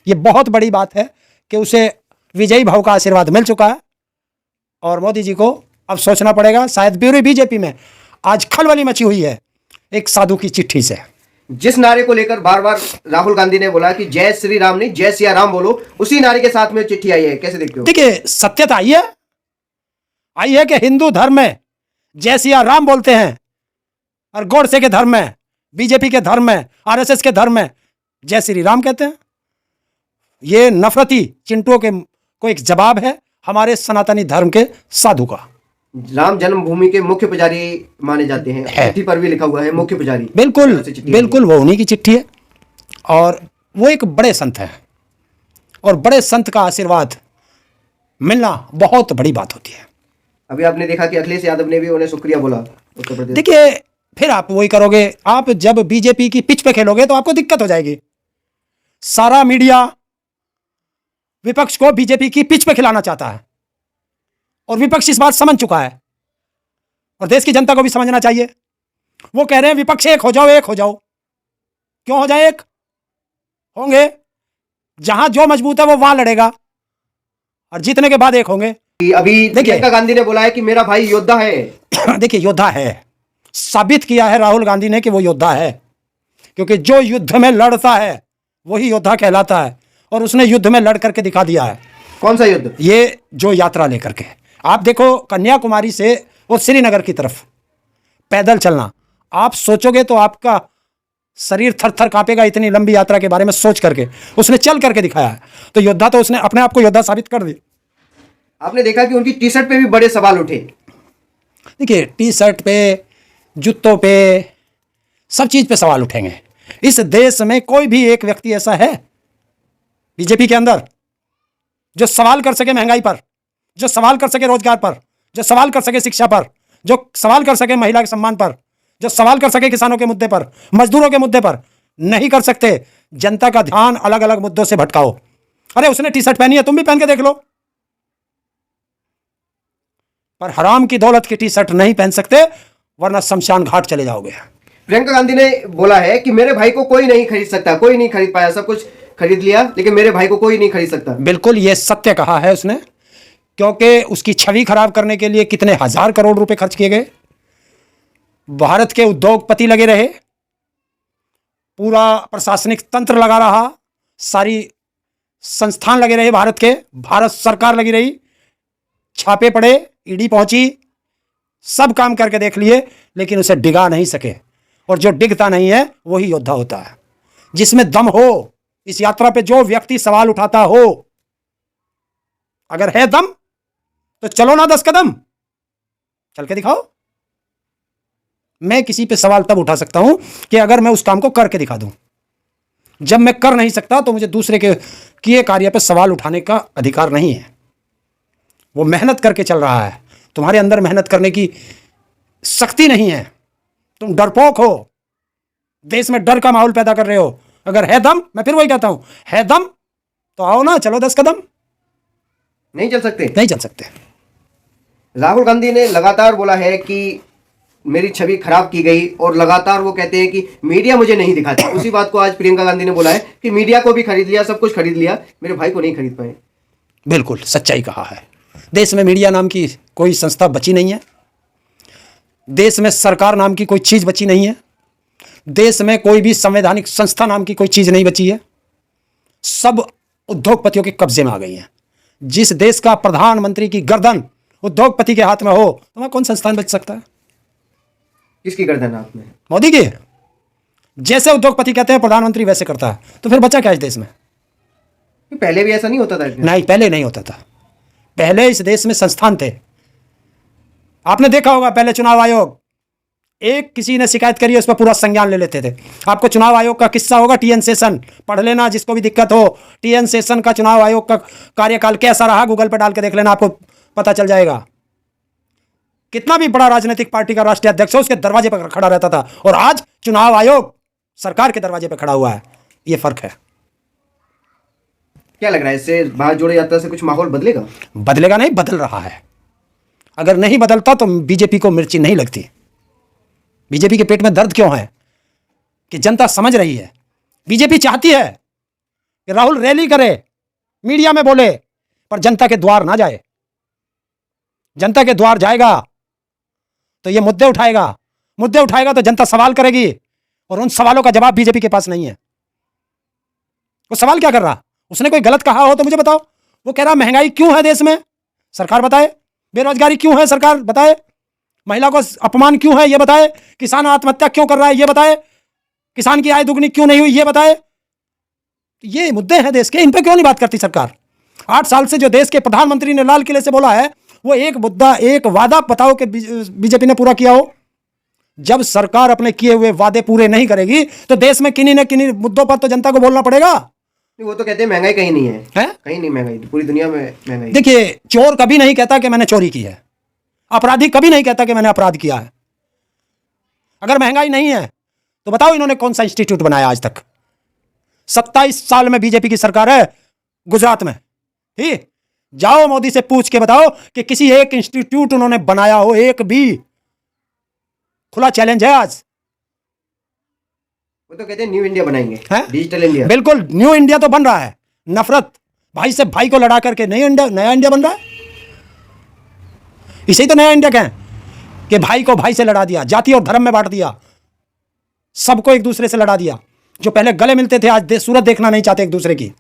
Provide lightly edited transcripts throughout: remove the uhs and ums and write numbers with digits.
ये बहुत बड़ी बात है कि उसे विजयी भाव का आशीर्वाद मिल चुका है और मोदी जी को अब सोचना पड़ेगा। शायद पूरी बीजेपी में आज खलबली मची हुई है एक साधु की चिट्ठी से। जिस नारे को लेकर बार बार राहुल गांधी ने बोला कि जय श्री राम नहीं जय सिया राम बोलो, उसी नारे के साथ में चिट्ठी आई है, कैसे देखते हो? देखिए, सत्यता आई है कि हिंदू धर्म में जय सिया राम बोलते हैं और गोडसे के धर्म में, बीजेपी के धर्म में, आरएसएस के धर्म में जय श्री राम कहते हैं। ये नफरती चिंटुओं के को एक जवाब है हमारे सनातनी धर्म के साधु का। राम जन्मभूमि के मुख्य पुजारी माने जाते हैं, चिट्ठी पर भी लिखा हुआ है मुख्य पुजारी। बिल्कुल बिल्कुल, वो उन्हीं की चिट्ठी है और वो एक बड़े संत हैं और बड़े संत का आशीर्वाद मिलना बहुत बड़ी बात होती है। अभी आपने देखा कि अखिलेश यादव ने भी उन्हें शुक्रिया बोला उत्तर प्रदेश। देखिए, फिर आप वही करोगे, आप जब बीजेपी की पिच पे खेलोगे तो आपको दिक्कत हो जाएगी। सारा मीडिया विपक्ष को बीजेपी की पिच पे खिलाना चाहता है और विपक्ष इस बात समझ चुका है और देश की जनता को भी समझना चाहिए। वो कह रहे हैं विपक्ष एक हो जाओ, एक हो जाओ। क्यों हो जाए? एक होंगे, जहां जो मजबूत है वो वहां लड़ेगा और जीतने के बाद एक होंगे। अभी प्रियंका गांधी ने बोला है कि मेरा भाई योद्धा है। देखिए, योद्धा है, साबित किया है राहुल गांधी ने कि वो योद्धा है, क्योंकि जो युद्ध में लड़ता है वही योद्धा कहलाता है और उसने युद्ध में लड़ करके दिखा दिया है। कौन सा युद्ध? ये जो यात्रा लेकर के आप देखो, कन्याकुमारी से वो श्रीनगर की तरफ पैदल चलना, आप सोचोगे तो आपका शरीर थर थर कांपेगा। इतनी लंबी यात्रा के बारे में सोच करके उसने चल करके दिखाया है, तो योद्धा तो उसने अपने आप को योद्धा साबित कर दिया। आपने देखा कि उनकी टी शर्ट पे भी बड़े सवाल उठे। देखिए, टी शर्ट पे, जूतों पे, सब चीज पे सवाल उठेंगे। इस देश में कोई भी एक व्यक्ति ऐसा है बीजेपी के अंदर जो सवाल कर सके महंगाई पर, जो सवाल कर सके रोजगार पर, जो सवाल कर सके शिक्षा पर, जो सवाल कर सके महिला के सम्मान पर, जो सवाल कर सके किसानों के मुद्दे पर, मजदूरों के मुद्दे पर? नहीं कर सकते। जनता का ध्यान अलग अलग मुद्दों से भटकाओ। अरे उसने टी शर्ट पहनी है, तुम भी पहन के देख लो, पर हराम की दौलत की टी शर्ट नहीं पहन सकते, वरना शमशान घाट चले जाओगे। प्रियंका गांधी ने बोला है कि मेरे भाई को कोई नहीं खरीद सकता, कोई नहीं खरीद पाया, सब कुछ खरीद लिया लेकिन मेरे भाई को कोई नहीं खरीद सकता। बिल्कुल, ये सत्य कहा है उसने, क्योंकि उसकी छवि खराब करने के लिए कितने हजार करोड़ रुपए खर्च किए गए। भारत के उद्योगपति लगे रहे, पूरा प्रशासनिक तंत्र लगा रहा, सारी संस्थान लगे रहे भारत के, भारत सरकार लगी रही, छापे पड़े, ईडी पहुंची, सब काम करके देख लिए, लेकिन उसे डिगा नहीं सके। और जो डिगता नहीं है वही योद्धा होता है, जिसमें दम हो। इस यात्रा पे जो व्यक्ति सवाल उठाता हो, अगर है दम तो चलो ना 10 कदम चल के दिखाओ। मैं किसी पे सवाल तब उठा सकता हूं कि अगर मैं उस काम को करके दिखा दूं। जब मैं कर नहीं सकता तो मुझे दूसरे के किए कार्य पे सवाल उठाने का अधिकार नहीं है। वो मेहनत करके चल रहा है, तुम्हारे अंदर मेहनत करने की शक्ति नहीं है, तुम डरपोक हो, देश में डर का माहौल पैदा कर रहे हो। अगर है दम, मैं फिर वही कहता हूं, है दम तो आओ ना, चलो 10 कदम। नहीं चल सकते, नहीं चल सकते। राहुल गांधी ने लगातार बोला है कि मेरी छवि खराब की गई और लगातार वो कहते हैं कि मीडिया मुझे नहीं दिखाती। उसी बात को आज प्रियंका गांधी ने बोला है कि मीडिया को भी खरीद लिया, सब कुछ खरीद लिया, मेरे भाई को नहीं खरीद पाए। बिल्कुल सच्चाई कहा है। देश में मीडिया नाम की कोई संस्था बची नहीं है, देश में सरकार नाम की कोई चीज बची नहीं है, देश में कोई भी संवैधानिक संस्था नाम की कोई चीज नहीं बची है। सब उद्योगपतियों के कब्जे में आ गई हैं। जिस देश का प्रधानमंत्री की गर्दन उद्योगपति के हाथ में हो, तो वहां कौन संस्थान बच सकता है? किसकी गर्दन हाथ में? मोदी की। जैसे उद्योगपति कहते हैं प्रधानमंत्री वैसे करता है, तो फिर बचा क्या इस देश में? पहले भी ऐसा नहीं होता था? नहीं, पहले नहीं होता था। पहले इस देश में संस्थान थे। आपने देखा होगा, पहले चुनाव आयोग, एक किसी ने शिकायत करी, उस पर पूरा संज्ञान ले लेते थे। आपको चुनाव आयोग का किस्सा होगा, टीएन सेशन पढ़ लेना, जिसको भी दिक्कत हो। टीएन सेशन का चुनाव आयोग का कार्यकाल कैसा रहा, गूगल पर डाल के देख लेना, आपको पता चल जाएगा। कितना भी बड़ा राजनीतिक पार्टी का राष्ट्रीय अध्यक्ष हो, उसके दरवाजे पर खड़ा रहता था, और आज चुनाव आयोग सरकार के दरवाजे पर खड़ा हुआ है। ये फर्क है। क्या लग रहा है, इससे भारत जोड़ो यात्रा से कुछ माहौल बदलेगा? बदलेगा नहीं, बदल रहा है। अगर नहीं बदलता तो बीजेपी को मिर्ची नहीं लगती। बीजेपी के पेट में दर्द क्यों है? कि जनता समझ रही है। बीजेपी चाहती है कि राहुल रैली करे, मीडिया में बोले, पर जनता के द्वार ना जाए। जनता के द्वार जाएगा तो ये मुद्दे उठाएगा तो जनता सवाल करेगी, और उन सवालों का जवाब बीजेपी के पास नहीं है। वो सवाल क्या कर रहा? उसने कोई गलत कहा हो तो मुझे बताओ। वो कह रहा महंगाई क्यों है देश में, सरकार बताए। बेरोजगारी क्यों है, सरकार बताए। महिला को अपमान क्यों है, ये बताए। किसान आत्महत्या क्यों कर रहा है, ये बताए। किसान की आय दुगनी क्यों नहीं हुई, ये बताए। ये मुद्दे हैं देश के, इन पर क्यों नहीं बात करती सरकार? 8 साल से जो देश के प्रधानमंत्री ने लाल किले से बोला है, वो एक मुद्दा, एक वादा बताओ कि बीजेपी ने पूरा किया हो। जब सरकार अपने किए हुए वादे पूरे नहीं करेगी तो देश में किन्हीं न किन्हीं मुद्दों पर तो जनता को बोलना पड़ेगा। वो तो कहते हैं महंगाई कहीं नहीं है, कहीं नहीं महंगाई, पूरी दुनिया में महंगाई। देखिए, चोर कभी नहीं कहता कि मैंने चोरी की है, अपराधी कभी नहीं कहता कि मैंने अपराध किया है। अगर महंगाई नहीं है तो बताओ इन्होंने कौन सा इंस्टीट्यूट बनाया आज तक? 27 साल में बीजेपी की सरकार है गुजरात में, ठीक? जाओ मोदी से पूछ के बताओ कि किसी एक इंस्टीट्यूट उन्होंने बनाया हो, एक भी। खुला चैलेंज है आज। वो तो कहते हैं न्यू इंडिया बनाएंगे, डिजिटल इंडिया। बिल्कुल, न्यू इंडिया तो बन रहा है। नफरत, भाई से भाई को लड़ा करके नया इंडिया बन रहा है। इसे ही तो नया इंडिया कहें कि भाई को भाई से लड़ा दिया, जाति और धर्म में बांट दिया, सबको एक दूसरे से लड़ा दिया। जो पहले गले मिलते थे आज सूरत देखना नहीं चाहते एक दूसरे की।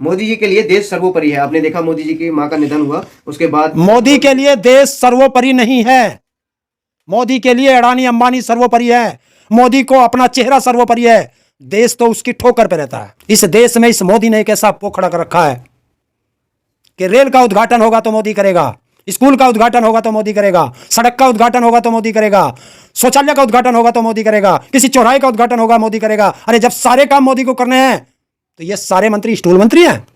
मोदी जी के लिए देश सर्वोपरि है। आपने देखा मोदी जी की मां का निधन हुआ, उसके बाद मोदी के लिए देश सर्वोपरि नहीं है। मोदी के लिए अडानी अंबानी सर्वोपरि है। मोदी को अपना चेहरा सर्वोपरि है, देश तो उसकी ठोकर पे रहता है। इस देश में इस मोदी ने एक ऐसा पोखड़ा कर रखा है कि रेल का उद्घाटन होगा तो मोदी करेगा, स्कूल का उद्घाटन होगा तो मोदी करेगा, सड़क का उद्घाटन होगा तो मोदी करेगा, शौचालय का उद्घाटन होगा तो मोदी करेगा, किसी चौराहे का उद्घाटन होगा मोदी करेगा। अरे जब सारे काम मोदी को करने हैं तो ये सारे मंत्री स्टूल मंत्री हैं।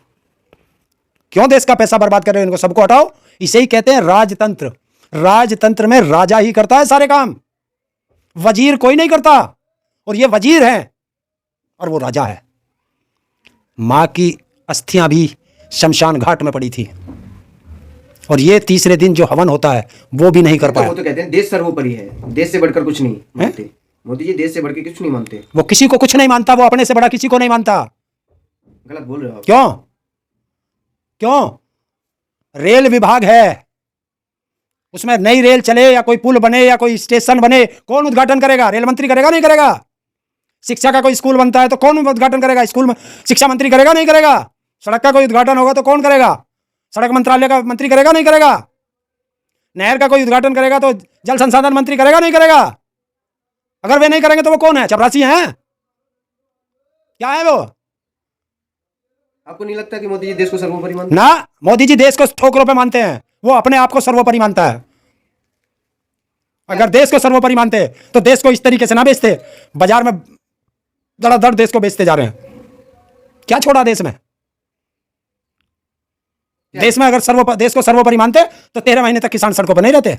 क्यों देश का पैसा बर्बाद कर रहे हो? इनको सबको हटाओ। इसे ही कहते हैं राजतंत्र। राजतंत्र में राजा ही करता है सारे काम, वजीर कोई नहीं करता। और ये वजीर है और वो राजा है। मां की अस्थियां भी शमशान घाट में पड़ी थी, और ये तीसरे दिन जो हवन होता है वो भी नहीं कर पाया। वो तो कहते हैं देश सर्वोपरि है, देश से बढ़कर कुछ नहीं मानते। मोदी जी देश से बढ़कर कुछ नहीं मानते। वो किसी को कुछ नहीं मानता, वो अपने से बड़ा किसी को नहीं मानता। गलत बोल रहे हो आप। क्यों? रेल विभाग है, उसमें नई रेल चले या कोई पुल बने या कोई स्टेशन बने, कौन उद्घाटन करेगा? रेल मंत्री करेगा नहीं करेगा? शिक्षा का कोई स्कूल बनता है तो कौन उद्घाटन करेगा? स्कूल में शिक्षा मंत्री करेगा नहीं करेगा? सड़क का कोई उद्घाटन होगा तो कौन करेगा? सड़क मंत्रालय का मंत्री करेगा नहीं करेगा? नहर का कोई उद्घाटन करेगा तो जल संसाधन मंत्री करेगा नहीं करेगा? अगर वे नहीं करेंगे तो वो कौन है? चपरासी हैं? क्या है वो? आपको नहीं लगता कि मोदी जी देश को सर्वोपरि मानते हैं? ना, मोदी जी देश को ठोकरों पे मानते हैं, वो अपने आप को सर्वोपरि मानता है। अगर देश को सर्वोपरि मानते तो देश को इस तरीके से ना बेचते। बाजार में धड़ाधड़ देश को बेचते जा रहे हैं। क्या छोड़ा देश में? देश में अगर देश को सर्वोपरि मानते तो 13 महीने तक किसान सड़कों पर नहीं रहते।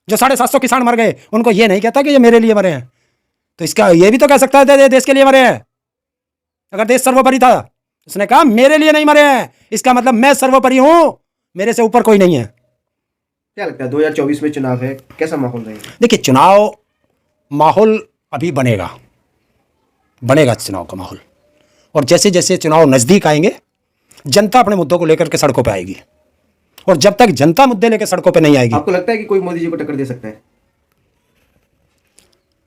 जो 750 किसान मर गए, उनको ये नहीं कहता कि ये मेरे लिए मरे हैं, तो इसका ये भी तो कह सकता है देश के लिए मरे हैं। अगर देश सर्वोपरि था, उसने कहा मेरे लिए नहीं मरे हैं, इसका मतलब मैं सर्वोपरि हूं, मेरे से ऊपर कोई नहीं है। क्या लगता है 2024 में चुनाव है, कैसा माहौल रहेगा? देखिए, चुनाव माहौल अभी बनेगा चुनाव का माहौल। और जैसे जैसे चुनाव नजदीक आएंगे, जनता अपने मुद्दों को लेकर के सड़कों पे आएगी, और जब तक जनता मुद्दे लेकर सड़कों पे नहीं आएगी। आपको लगता है कि कोई मोदी जी को टक्कर दे सकता है?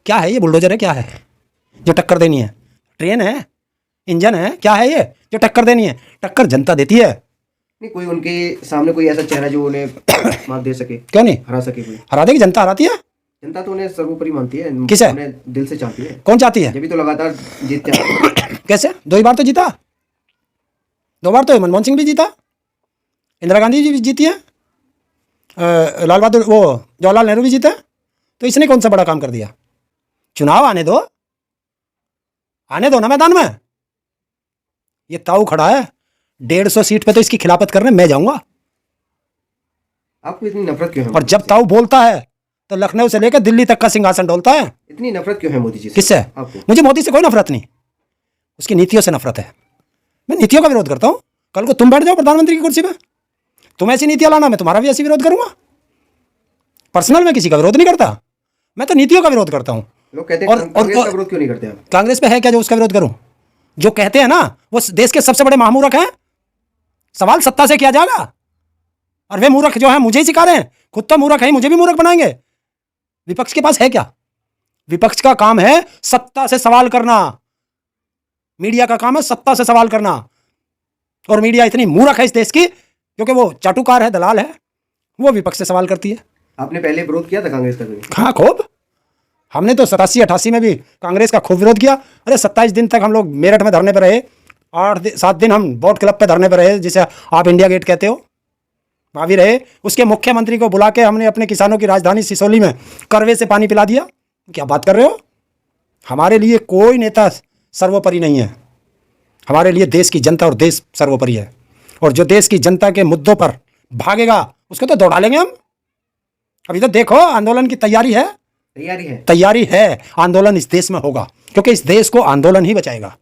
क्या है ये? बुलडोजर है? क्या है जो टक्कर देनी है? ट्रेन है? इंजन है? क्या है ये जो टक्कर देनी है? टक्कर जनता देती है। नहीं, कोई उनके सामने कोई ऐसा चेहरा जो उन्हें मात दे सके, क्यों नहीं हरा सके? कोई हरा देगी? जनता हराती है। जनता तो उन्हें सर्वोपरि मानती है, किसे? उन्हें दिल से चाहती है। कौन चाहती है? जब भी तो लगातार जीतते हैं। कैसे? 2 बार तो जीता, 2 बार तो मनमोहन सिंह भी जीता, इंदिरा गांधी जी भी जीती है, लाल बहादुर वो जवाहरलाल नेहरू भी जीता। तो इसने कौन सा बड़ा काम कर दिया? चुनाव आने दो ना मैदान में। ये ताऊ खड़ा है 150 सीट पे, तो इसकी खिलाफत करने मैं जाऊंगा। आपको इतनी नफरत क्यों है? और जब ताऊ बोलता है तो लखनऊ से लेकर दिल्ली तक का सिंहासन डोलता है। इतनी नफरत क्यों है मोदी जी से? किससे? आपको? मुझे मोदी से कोई नफरत नहीं, उसकी नीतियों से नफरत है। मैं नीतियों का विरोध करता हूं। कल को तुम बैठ जाओ प्रधानमंत्री की कुर्सी पे, तुम ऐसी नीतियां लाना, मैं तुम्हारा भी ऐसी विरोध करूंगा। पर्सनल में किसी का विरोध नहीं करता, मैं तो नीतियों का विरोध करता हूं। लोग कहते हैं कांग्रेस का विरोध क्यों नहीं करते आप? कांग्रेस पे है क्या जो उसका विरोध करूं? जो कहते हैं ना वो देश के सबसे बड़े महामूर्ख हैं। सवाल सत्ता से किया जाएगा और वे मूर्ख जो हैं मुझे ही सिखा रहे हैं। खुद तो मूर्ख है, मुझे भी मूर्ख बनाएंगे। विपक्ष के पास है क्या? विपक्ष का काम है सत्ता से सवाल करना, मीडिया का काम है सत्ता से सवाल करना। और मीडिया इतनी मूर्ख है इस देश की क्योंकि वो चाटुकार है, दलाल है, वो विपक्ष से सवाल करती है। आपने पहले विरोध किया था कांग्रेस का कभी? हाँ, खूब। हमने तो 87-88 में भी कांग्रेस का खूब विरोध किया। अरे 27 दिन तक हम लोग मेरठ में धरने पर रहे, 8-7 दिन हम बोट क्लब पे धरने पर रहे, जिसे आप इंडिया गेट कहते हो, वहाँ भी रहे। उसके मुख्यमंत्री को बुला के हमने अपने किसानों की राजधानी सिसोली में करवे से पानी पिला दिया। क्या बात कर रहे हो? हमारे लिए कोई नेता सर्वोपरि नहीं है, हमारे लिए देश की जनता और देश सर्वोपरि है। और जो देश की जनता के मुद्दों पर भागेगा उसको तो दौड़ा लेंगे हम। अभी तो देखो आंदोलन की तैयारी है, तैयारी है। आंदोलन इस देश में होगा क्योंकि इस देश को आंदोलन ही बचाएगा।